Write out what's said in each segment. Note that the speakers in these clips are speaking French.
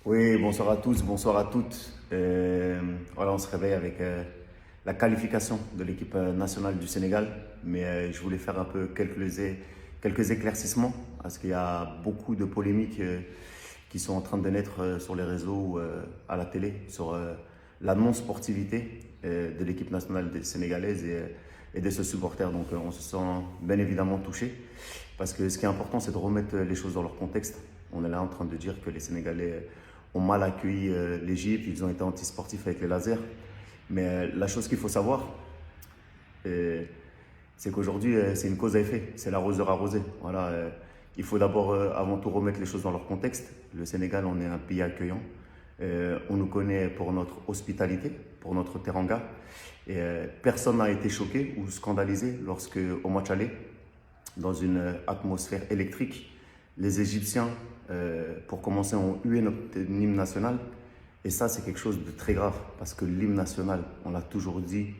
Oui, bonsoir à tous, bonsoir à toutes. Voilà, on se réveille avec la qualification de l'équipe nationale du Sénégal, mais je voulais faire un peu quelques éclaircissements parce qu'il y a beaucoup de polémiques qui sont en train de naître sur les réseaux ou à la télé sur la non-sportivité de l'équipe nationale sénégalaise et de ce supporter. Donc on se sent bien évidemment touché parce que ce qui est important, c'est de remettre les choses dans leur contexte. On est là en train de dire que les Sénégalais ont mal accueilli l'Égypte, ils ont été antisportifs avec les lasers. Mais la chose qu'il faut savoir, euh, c'est qu'aujourd'hui, c'est une cause à effet, c'est l'arroseur arrosé. Voilà, il faut d'abord, avant tout, remettre les choses dans leur contexte. Le Sénégal, on est un pays accueillant. On nous connaît pour notre hospitalité, pour notre teranga. Et personne n'a été choqué ou scandalisé lorsque, au match aller, dans une atmosphère électrique, les Égyptiens, pour commencer, ont hué notre hymne national. Et ça, c'est quelque chose de très grave, parce que l'hymne national, on l'a toujours dit,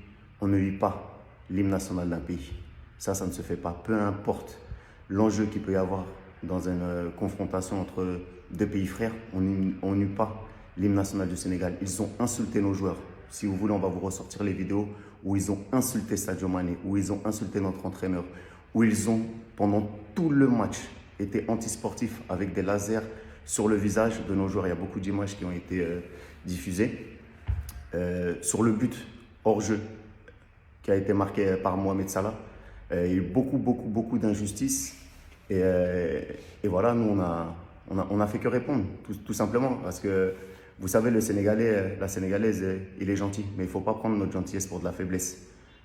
on ne hue pas l'hymne national d'un pays. Ça ne se fait pas. Peu importe l'enjeu qu'il peut y avoir dans une confrontation entre deux pays frères, on n'hue pas l'hymne national du Sénégal. Ils ont insulté nos joueurs. Si vous voulez, on va vous ressortir les vidéos où ils ont insulté Sadio Mané, où ils ont insulté notre entraîneur, où ils ont, pendant tout le match, été antisportifs avec des lasers sur le visage de nos joueurs. Il y a beaucoup d'images qui ont été diffusées. Sur le but hors jeu qui a été marqué par Mohamed Salah, il y a eu beaucoup d'injustices. Et voilà, nous, on a fait que répondre, tout simplement. Parce que, vous savez, le Sénégalais, la Sénégalaise, il est gentil. Mais il ne faut pas prendre notre gentillesse pour de la faiblesse.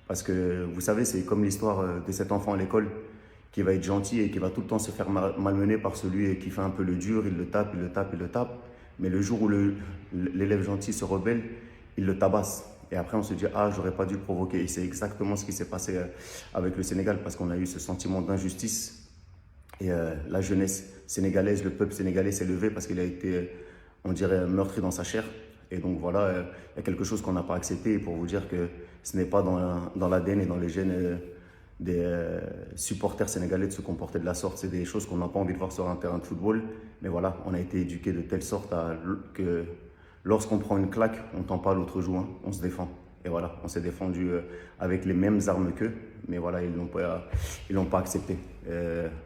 Parce que, vous savez, c'est comme l'histoire de cet enfant à l'école qui va être gentil et qui va tout le temps se faire malmener par celui qui fait un peu le dur, il le tape, il le tape, il le tape. Mais le jour où l'élève gentil se rebelle, il le tabasse. Et après, on se dit, ah, j'aurais pas dû provoquer. Et c'est exactement ce qui s'est passé avec le Sénégal, parce qu'on a eu ce sentiment d'injustice. Et la jeunesse sénégalaise, le peuple sénégalais s'est levé parce qu'il a été, on dirait, meurtri dans sa chair. Et donc voilà, il y a quelque chose qu'on n'a pas accepté. Et pour vous dire que ce n'est pas dans l'ADN et dans les gènes des supporters sénégalais de se comporter de la sorte. C'est des choses qu'on n'a pas envie de voir sur un terrain de football. Mais voilà, on a été éduqués de telle sorte que lorsqu'on prend une claque, on ne tend pas l'autre joue, hein, on se défend. Et voilà, on s'est défendu avec les mêmes armes qu'eux. Mais voilà, ils l'ont pas accepté.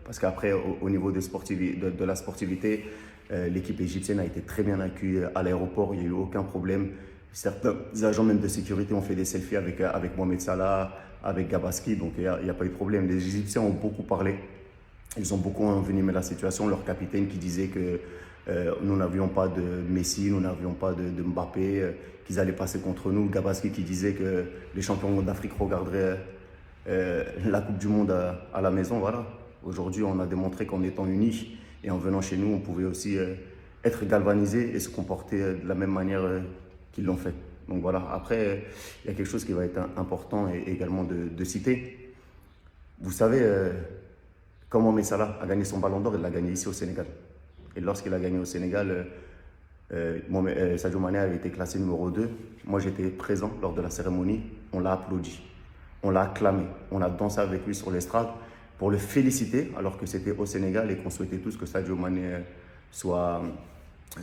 Parce qu'après, au niveau de la sportivité, l'équipe égyptienne a été très bien accueillie à l'aéroport. Il n'y a eu aucun problème. Certains agents même de sécurité ont fait des selfies avec Mohamed Salah, avec Gabaski, donc il n'y a pas eu de problème. Les Égyptiens ont beaucoup parlé, ils ont beaucoup envenimé la situation. Leur capitaine qui disait que nous n'avions pas de Messi, nous n'avions pas de Mbappé, qu'ils allaient passer contre nous. Gabaski qui disait que les champions d'Afrique regarderaient la Coupe du Monde à la maison. Voilà. Aujourd'hui, on a démontré qu'en étant unis et en venant chez nous, on pouvait aussi être galvanisés et se comporter de la même manière qu'ils l'ont fait. Donc voilà, après, il y a quelque chose qui va être important et également de citer. Vous savez, quand Mohamed Salah a gagné son ballon d'or, il l'a gagné ici au Sénégal. Et lorsqu'il a gagné au Sénégal, Sadio Mané avait été classé numéro 2. Moi, j'étais présent lors de la cérémonie. On l'a applaudi, on l'a acclamé, on a dansé avec lui sur l'estrade pour le féliciter, alors que c'était au Sénégal et qu'on souhaitait tous que Sadio Mané soit,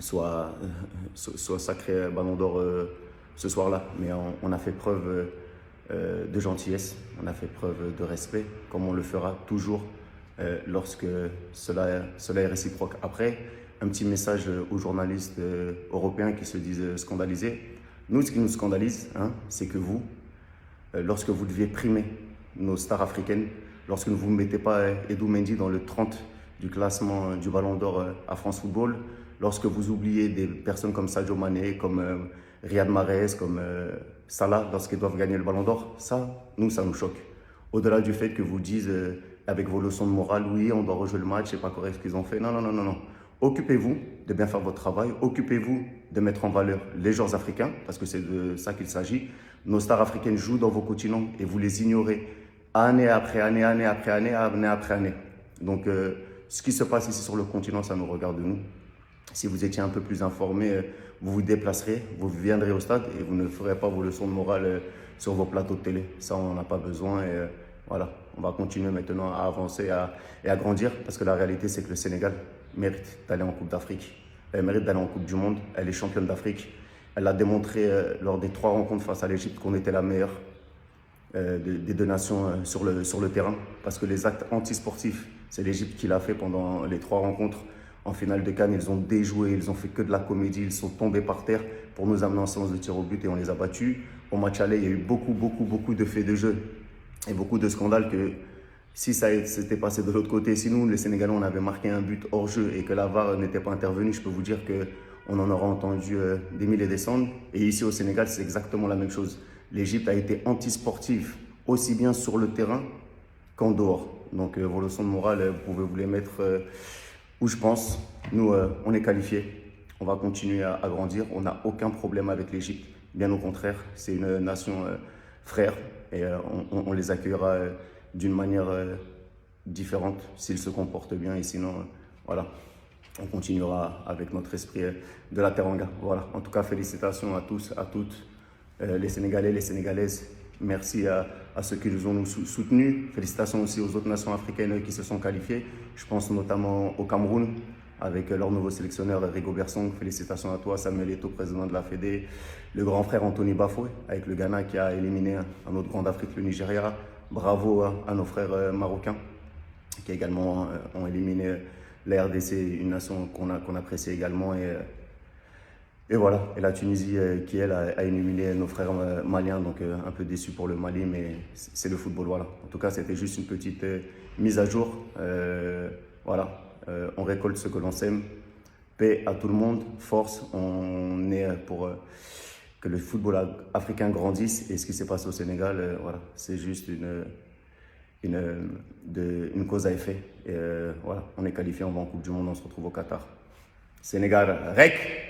soit sacré ballon d'or ce soir-là. Mais on a fait preuve de gentillesse, on a fait preuve de respect, comme on le fera toujours lorsque cela est réciproque. Après, un petit message aux journalistes européens qui se disent scandalisés. Nous, ce qui nous scandalise, hein, c'est que vous, lorsque vous deviez primer nos stars africaines, lorsque vous ne mettez pas Edou Mendy dans le 30 du classement du Ballon d'Or à France Football, lorsque vous oubliez des personnes comme Sadio Mané, comme Riyad Mahrez, comme Salah, lorsqu'ils doivent gagner le Ballon d'Or, ça nous choque. Au-delà du fait que vous dites avec vos leçons de morale, oui, on doit rejouer le match, c'est pas correct ce qu'ils ont fait. Non, non, non, non, non. Occupez-vous de bien faire votre travail, occupez-vous de mettre en valeur les joueurs africains, parce que c'est de ça qu'il s'agit. Nos stars africaines jouent dans vos continents et vous les ignorez année après année, année après année, année après année. Donc, ce qui se passe ici sur le continent, ça nous regarde nous. Si vous étiez un peu plus informé, vous vous déplacerez, vous viendrez au stade et vous ne ferez pas vos leçons de morale sur vos plateaux de télé. Ça, on n'en a pas besoin. Et voilà, on va continuer maintenant à avancer et à grandir parce que la réalité, c'est que le Sénégal mérite d'aller en Coupe d'Afrique. Elle mérite d'aller en Coupe du Monde. Elle est championne d'Afrique. Elle a démontré lors des 3 rencontres face à l'Égypte qu'on était la meilleure des 2 nations sur le terrain. Parce que les actes antisportifs, c'est l'Égypte qui l'a fait pendant les 3 rencontres. En finale de Cannes, ils ont déjoué, ils ont fait que de la comédie, ils sont tombés par terre pour nous amener en séance de tir au but et on les a battus. Au match aller, il y a eu beaucoup de faits de jeu et beaucoup de scandales que si ça s'était passé de l'autre côté, si nous, les Sénégalais, on avait marqué un but hors jeu et que la VAR n'était pas intervenue, je peux vous dire qu'on en aura entendu des mille et des cents. Et ici au Sénégal, c'est exactement la même chose. L'Égypte a été antisportive, aussi bien sur le terrain qu'en dehors. Donc vos leçons de morale, vous pouvez vous les mettre où je pense. Nous, on est qualifiés. On va continuer à grandir. On n'a aucun problème avec l'Égypte. Bien au contraire, c'est une nation frère et on les accueillera d'une manière différente s'ils se comportent bien. Et sinon, voilà, on continuera avec notre esprit de la Teranga. Voilà. En tout cas, félicitations à tous, à toutes, les Sénégalais, les Sénégalaises. Merci à ceux qui nous ont soutenus. Félicitations aussi aux autres nations africaines qui se sont qualifiées. Je pense notamment au Cameroun avec leur nouveau sélectionneur Rigobert Song. Félicitations à toi, Samuel Eto'o, président de la Fédé. Le grand frère Anthony Bafoué avec le Ghana qui a éliminé un autre grand d'Afrique, le Nigeria. Bravo à nos frères marocains qui également ont éliminé la RDC, une nation qu'on apprécie également. Et voilà, et la Tunisie qui, elle, a éliminé nos frères maliens, donc un peu déçu pour le Mali, mais c'est le football, voilà. En tout cas, c'était juste une petite mise à jour. Voilà, on récolte ce que l'on sème. Paix à tout le monde, force, on est pour que le football africain grandisse. Et ce qui s'est passé au Sénégal, voilà, c'est juste une cause à effet. Et voilà, on est qualifié, on va en Coupe du Monde, on se retrouve au Qatar. Sénégal, REC!